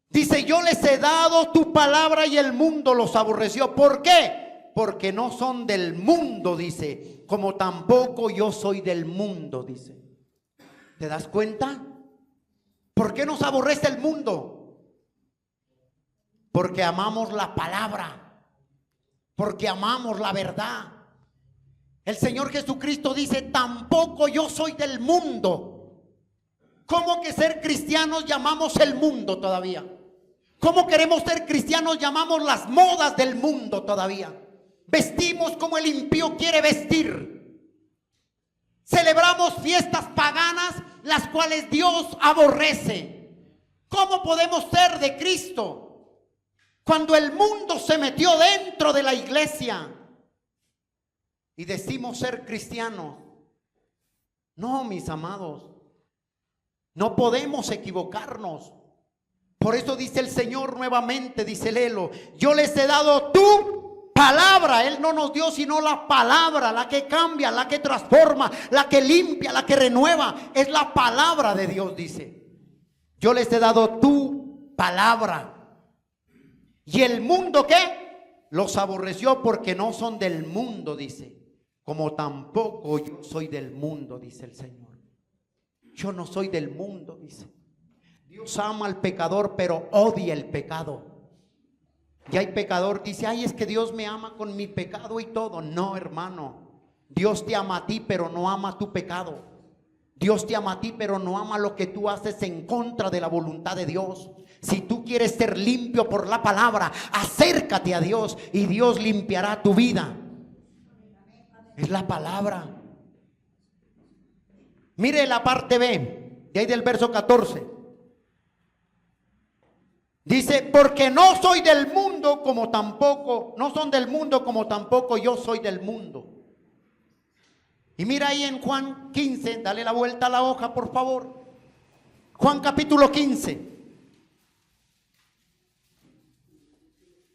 Dice, yo les he dado tu palabra y el mundo los aborreció. ¿Por qué? Porque no son del mundo, dice, como tampoco yo soy del mundo, dice. ¿Te das cuenta? ¿Por qué nos aborrece el mundo? Porque amamos la palabra, porque amamos la verdad. El Señor Jesucristo dice, tampoco yo soy del mundo. ¿Cómo que ser cristianos llamamos el mundo todavía? ¿Cómo queremos ser cristianos llamamos las modas del mundo todavía? Vestimos como el impío quiere vestir. Celebramos fiestas paganas, las cuales Dios aborrece. ¿Cómo podemos ser de Cristo cuando el mundo se metió dentro de la iglesia y decimos ser cristianos? No, mis amados, no podemos equivocarnos. Por eso dice el Señor nuevamente, dice Lelo, yo les he dado tu palabra. Él no nos dio sino la palabra, la que cambia, la que transforma, la que limpia, la que renueva. Es la palabra de Dios, dice. Yo les he dado tu palabra. ¿Y el mundo qué? Los aborreció porque no son del mundo, dice. Como tampoco yo soy del mundo, dice el Señor. Yo no soy del mundo, dice. Dios ama al pecador, pero odia el pecado. Y hay pecador, dice, ay, es que Dios me ama con mi pecado y todo. No, hermano, Dios te ama a ti, pero no ama tu pecado. Dios te ama a ti, pero no ama lo que tú haces en contra de la voluntad de Dios. Si tú quieres ser limpio por la palabra, acércate a Dios y Dios limpiará tu vida. Es la palabra. Mire la parte B, de ahí del verso 14. Dice, porque no soy del mundo como tampoco, no son del mundo como tampoco yo soy del mundo. Y mira ahí en Juan 15, dale la vuelta a la hoja por favor. Juan capítulo 15.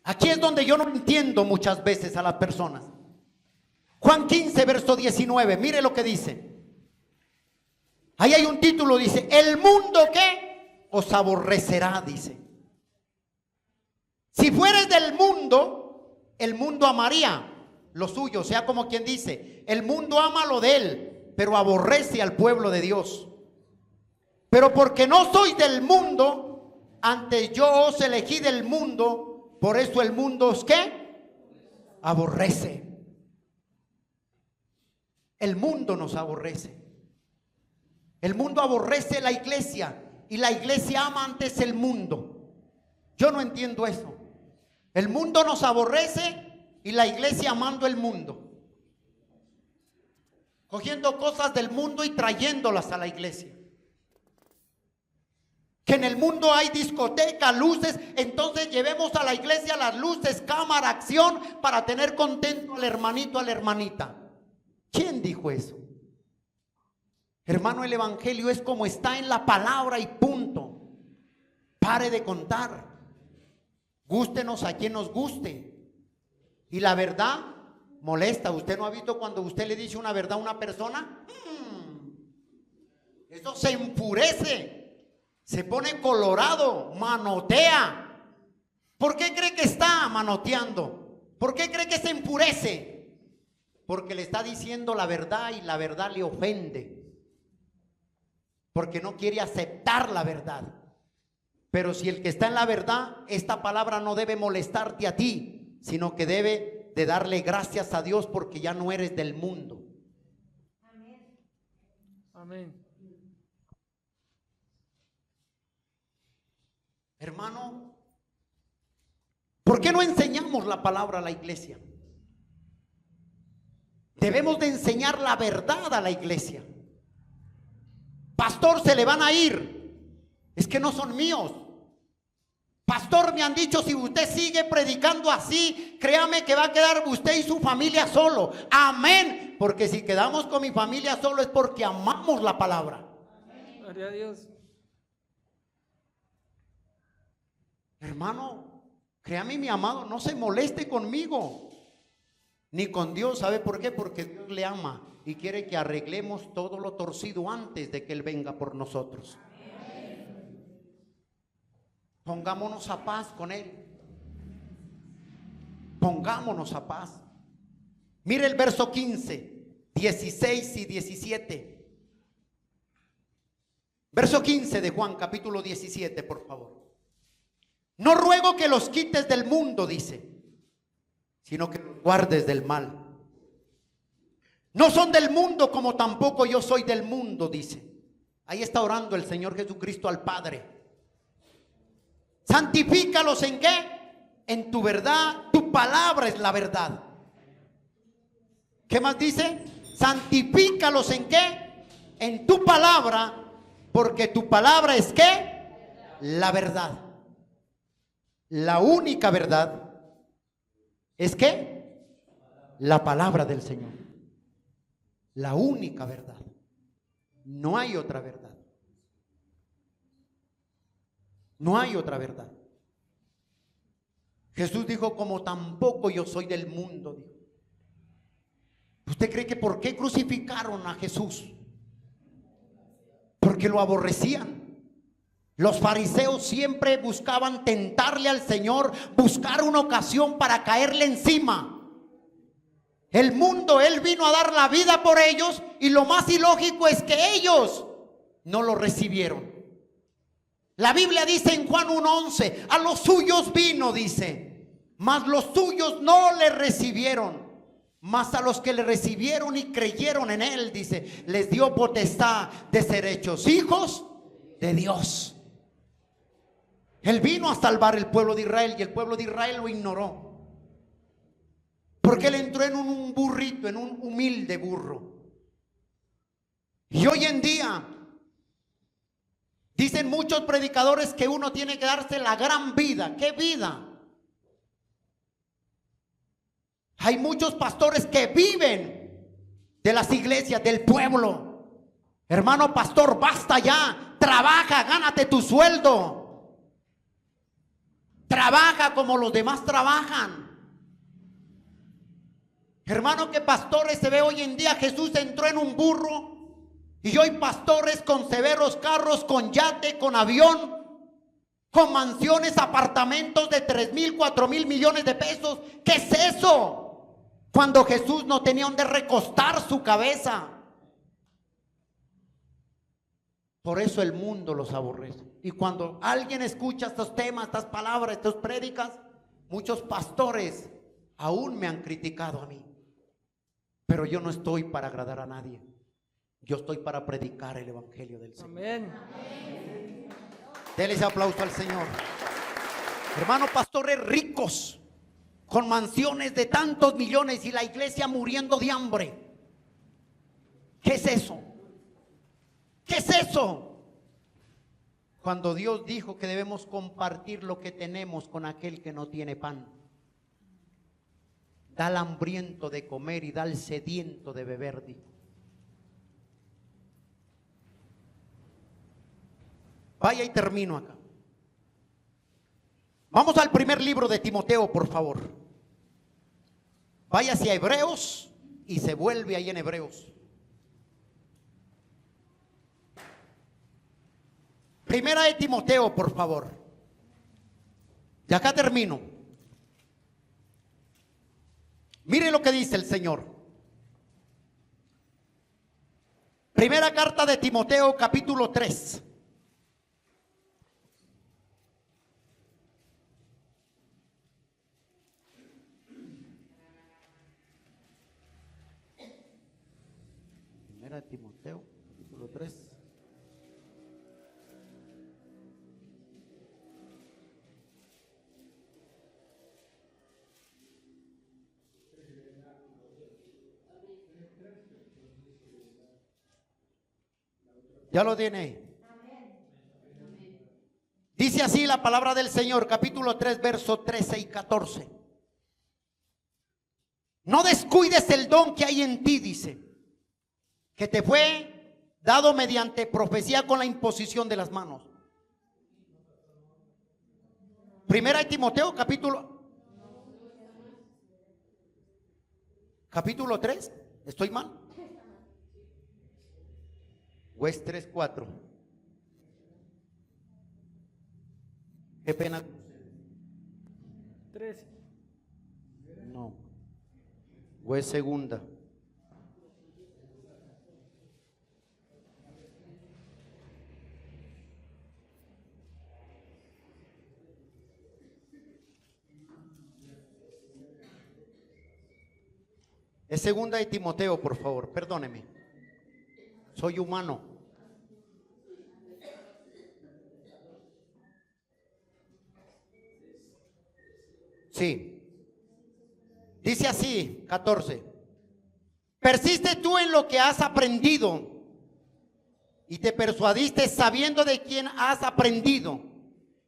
Aquí es donde yo no entiendo muchas veces a las personas. Juan 15, verso 19, mire lo que dice. Ahí hay un título, dice, el mundo que os aborrecerá, dice. Si fueres del mundo, el mundo amaría lo suyo, sea como quien dice, el mundo ama lo de él, pero aborrece al pueblo de Dios. Pero porque no sois del mundo, antes yo os elegí del mundo, por eso el mundo os ¿qué? Aborrece. El mundo nos aborrece. El mundo aborrece la iglesia y la iglesia ama antes el mundo. Yo no entiendo eso. El mundo nos aborrece y la iglesia amando el mundo, cogiendo cosas del mundo y trayéndolas a la iglesia. Que en el mundo hay discoteca, luces, entonces llevemos a la iglesia las luces, cámara, acción, para tener contento al hermanito, a la hermanita. ¿Quién dijo eso? Hermano, el evangelio es como está en la palabra y punto. Pare de contar. Gústenos a quien nos guste. Y la verdad molesta. ¿Usted no ha visto cuando usted le dice una verdad a una persona? Eso se enfurece. Se pone colorado, manotea. ¿Por qué cree que está manoteando? ¿Por qué cree que se enfurece? Porque le está diciendo la verdad y la verdad le ofende. Porque no quiere aceptar la verdad. Pero si el que está en la verdad, esta palabra no debe molestarte a ti, sino que debe de darle gracias a Dios porque ya no eres del mundo. Amén. Amén. Hermano, ¿por qué no enseñamos la palabra a la iglesia? Debemos de enseñar la verdad a la iglesia. Pastor, se le van a ir. Es que no son míos. Pastor, me han dicho, si usted sigue predicando así, créame que va a quedar usted y su familia solo. Amén. Porque si quedamos con mi familia solo es porque amamos la palabra. Gloria a Dios. Hermano, créame, mi amado, no se moleste conmigo, ni con Dios. ¿Sabe por qué? Porque Dios le ama y quiere que arreglemos todo lo torcido antes de que Él venga por nosotros. Pongámonos a paz con Él. Pongámonos a paz. Mire el verso 15, 16 y 17. Verso 15 de Juan, capítulo 17, por favor. No ruego que los quites del mundo, dice, sino que los guardes del mal. No son del mundo como tampoco yo soy del mundo, dice. Ahí está orando el Señor Jesucristo al Padre. Santifícalos ¿en qué? En tu verdad, tu palabra es la verdad. ¿Qué más dice? Santifícalos ¿en qué? En tu palabra, porque tu palabra es ¿qué? La verdad. La única verdad es ¿qué? La palabra del Señor. La única verdad. No hay otra verdad. No hay otra verdad. Jesús dijo, como tampoco yo soy del mundo, dijo. ¿Usted cree que por qué crucificaron a Jesús? Porque lo aborrecían. Los fariseos siempre buscaban tentarle al Señor, buscar una ocasión para caerle encima. El mundo, Él vino a dar la vida por ellos y lo más ilógico es que ellos no lo recibieron. La Biblia dice en Juan 1:11, a los suyos vino, dice, mas los suyos no le recibieron. Mas a los que le recibieron y creyeron en Él, dice, les dio potestad de ser hechos hijos de Dios. Él vino a salvar el pueblo de Israel y el pueblo de Israel lo ignoró. Porque Él entró en un burrito, en un humilde burro. Y hoy en día dicen muchos predicadores que uno tiene que darse la gran vida. ¿Qué vida? Hay muchos pastores que viven de las iglesias, del pueblo. Hermano pastor, basta ya. Trabaja, gánate tu sueldo. Trabaja como los demás trabajan. Hermano, que pastores se ve hoy en día. Jesús entró en un burro y hoy pastores con severos carros, con yate, con avión, con mansiones, apartamentos de 3,000, 4,000 millones de pesos. ¿Qué es eso? Cuando Jesús no tenía donde recostar su cabeza. Por eso el mundo los aborrece. Y cuando alguien escucha estos temas, estas palabras, estas prédicas, muchos pastores aún me han criticado a mí. Pero yo no estoy para agradar a nadie. Yo estoy para predicar el evangelio del Señor. Amén. Dele ese aplauso al Señor. Hermanos pastores ricos, con mansiones de tantos millones y la iglesia muriendo de hambre. ¿Qué es eso? ¿Qué es eso? Cuando Dios dijo que debemos compartir lo que tenemos con aquel que no tiene pan. Da al hambriento de comer y da al sediento de beber, dijo. Vaya y termino acá. Vamos al primer libro de Timoteo, por favor. Vaya hacia Hebreos y se vuelve ahí en Hebreos. Primera de Timoteo, por favor. Y acá termino. Mire lo que dice el Señor. Primera carta de Timoteo, capítulo 3. Primera de Timoteo, capítulo 3. ¿Ya lo tiene? Dice así la palabra del Señor, capítulo 3, versos 13 y 14. No descuides el don que hay en ti, dice, que te fue dado mediante profecía con la imposición de las manos. Primera de Timoteo, capítulo 3. ¿Estoy mal? ¿O es 3:4? Qué pena. 13. No. ¿O es segunda? Es segunda de Timoteo, por favor, perdóneme. Soy humano. Sí. Dice así, 14. Persiste tú en lo que has aprendido y te persuadiste sabiendo de quién has aprendido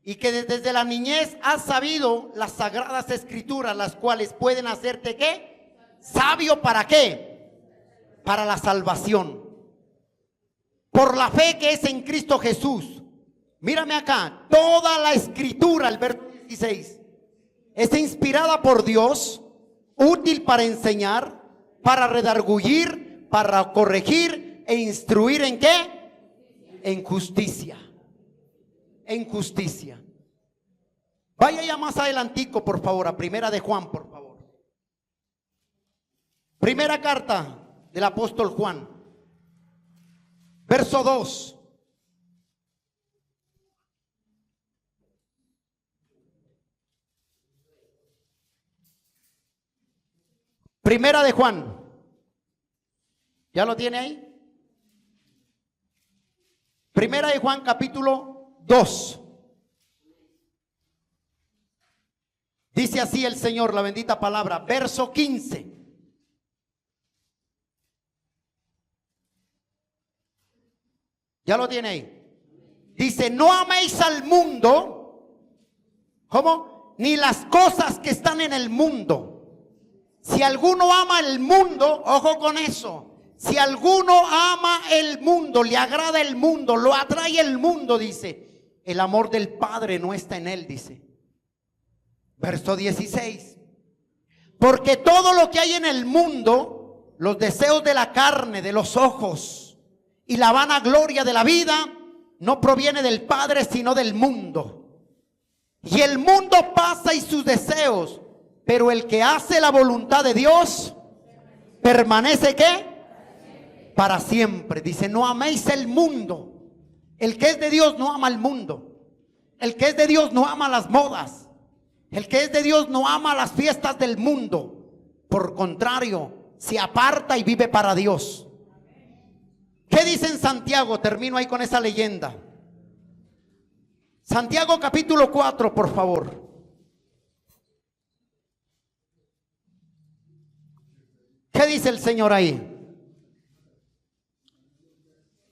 y que desde la niñez has sabido las sagradas escrituras, las cuales pueden hacerte ¿qué? Sabio. ¿Para qué? Para la salvación por la fe que es en Cristo Jesús. Mírame acá, toda la escritura, el verso 16, es inspirada por Dios, útil para enseñar, para redarguir, para corregir e instruir ¿en qué? En justicia. En justicia. Vaya ya más adelantico, por favor, a Primera de Juan, por favor. Primera carta del apóstol Juan, verso 2. Primera de Juan. ¿Ya lo tiene ahí? Primera de Juan, capítulo 2. Dice así el Señor, la bendita palabra, verso 15. ¿Ya lo tiene ahí? Dice, no améis al mundo. ¿Cómo? Ni las cosas que están en el mundo. Si alguno ama el mundo, ojo con eso. Si alguno ama el mundo, le agrada el mundo, lo atrae el mundo, dice, el amor del Padre no está en él, dice. Verso 16. Porque todo lo que hay en el mundo, los deseos de la carne, de los ojos y la vanagloria de la vida, no proviene del Padre, sino del mundo. Y el mundo pasa y sus deseos, pero el que hace la voluntad de Dios permanece ¿qué? Para siempre. Dice, no améis el mundo. El que es de Dios no ama el mundo. El que es de Dios no ama las modas. El que es de Dios no ama las fiestas del mundo. Por contrario, se aparta y vive para Dios. ¿Qué dice en Santiago? Termino ahí con esa leyenda. Santiago capítulo 4, por favor. dice el Señor ahí?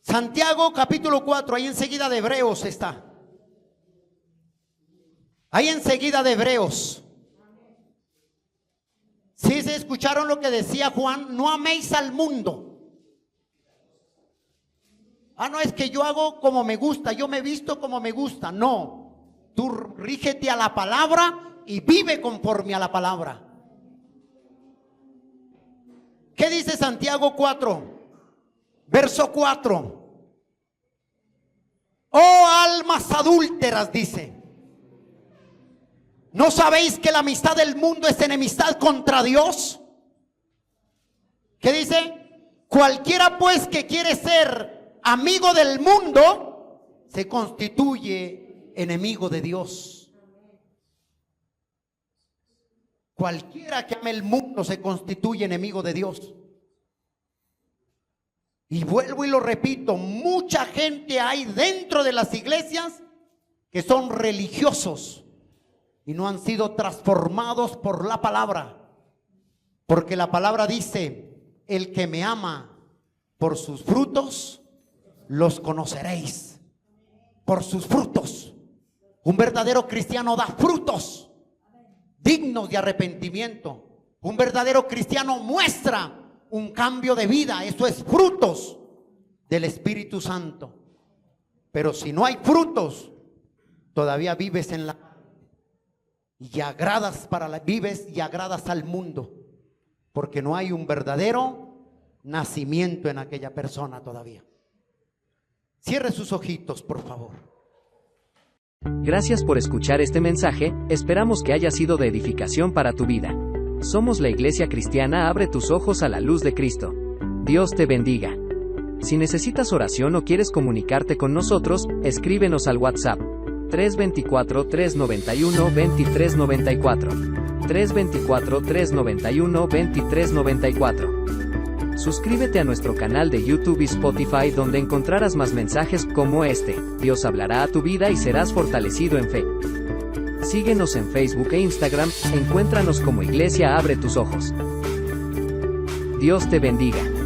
Santiago capítulo 4, ahí enseguida de Hebreos está. Ahí enseguida de Hebreos. ¿Sí se escucharon lo que decía Juan? No améis al mundo. Ah, no, es que yo hago como me gusta, yo me visto como me gusta. No, tú rígete a la palabra y vive conforme a la palabra. ¿Qué dice Santiago 4? Verso 4. Oh almas adúlteras, dice. ¿No sabéis que la amistad del mundo es enemistad contra Dios? ¿Qué dice? Cualquiera pues que quiere ser amigo del mundo se constituye enemigo de Dios. Cualquiera que ame el mundo se constituye enemigo de Dios. Y vuelvo y lo repito, mucha gente hay dentro de las iglesias que son religiosos y no han sido transformados por la palabra. Porque la palabra dice, el que me ama, por sus frutos los conoceréis. Por sus frutos. Un verdadero cristiano da frutos dignos de arrepentimiento. Un verdadero cristiano muestra un cambio de vida. Eso es frutos del Espíritu Santo. Pero si no hay frutos, todavía vives en la y agradas vives y agradas al mundo, porque no hay un verdadero nacimiento en aquella persona todavía. Cierre sus ojitos, por favor. Gracias por escuchar este mensaje, esperamos que haya sido de edificación para tu vida. Somos la Iglesia Cristiana Abre tus ojos a la luz de Cristo. Dios te bendiga. Si necesitas oración o quieres comunicarte con nosotros, escríbenos al WhatsApp 324-391-2394. 324-391-2394. Suscríbete a nuestro canal de YouTube y Spotify, donde encontrarás más mensajes como este. Dios hablará a tu vida y serás fortalecido en fe. Síguenos en Facebook e Instagram, encuéntranos como Iglesia Abre tus ojos. Dios te bendiga.